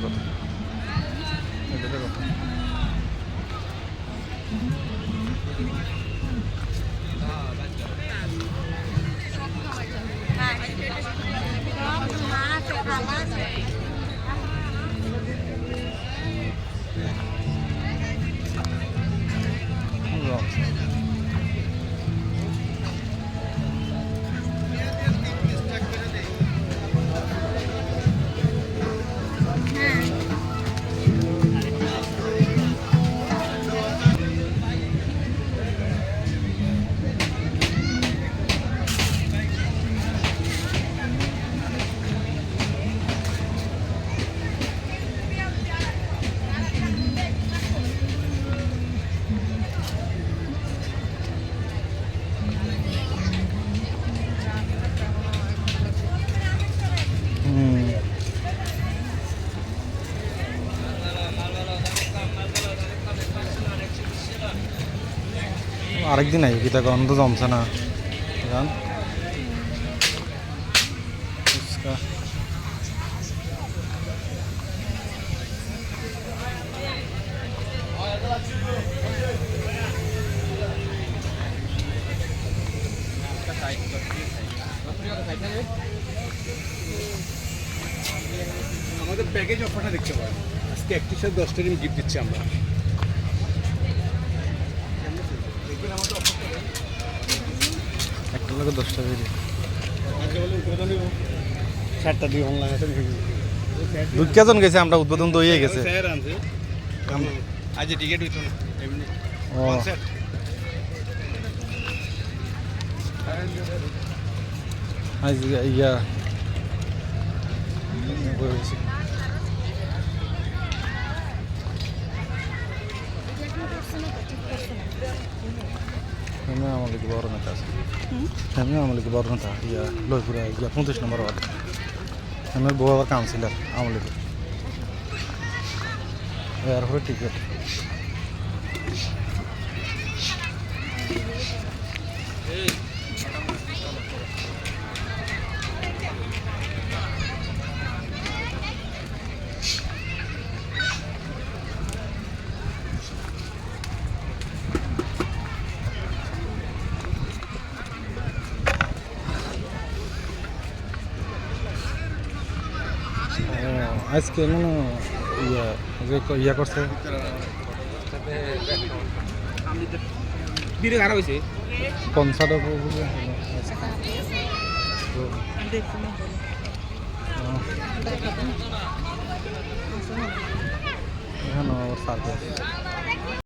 কথা এটাতে কথা আরেকদিন আই গীতা গন্ধ জমছে না জান আমাদের প্যাকেজ অফারটা দেখতে পারেন আজকে 1টির সাথে 10টা ডিম গিফট দিচ্ছি আমরা একটা লোকের 10টা বেরি 7টা দিয়ে অনলাইন আছে দুঃখজন গেছে আমরা উদ্বোধন তো হয়ে গেছে স্যার আনছে আজ টিকিট হইতো না এমনি ও কনসার্ট আজ ইয়া বলেছি আমি আমাদের বড় নেতা আছে আমি আমাদের বড় নেতা ইয়া লয়পুরা ইয়া 25 নম্বর ওয়ার্ড আমার বউ আবার কাউন্সিলর আমাদের এয়ারপোর্ট টিকিট আজকে মানে ইয়া যে ইয়া করছে বিরে খারাপ হয়েছে কনসার্ট এখানে সার্ভিস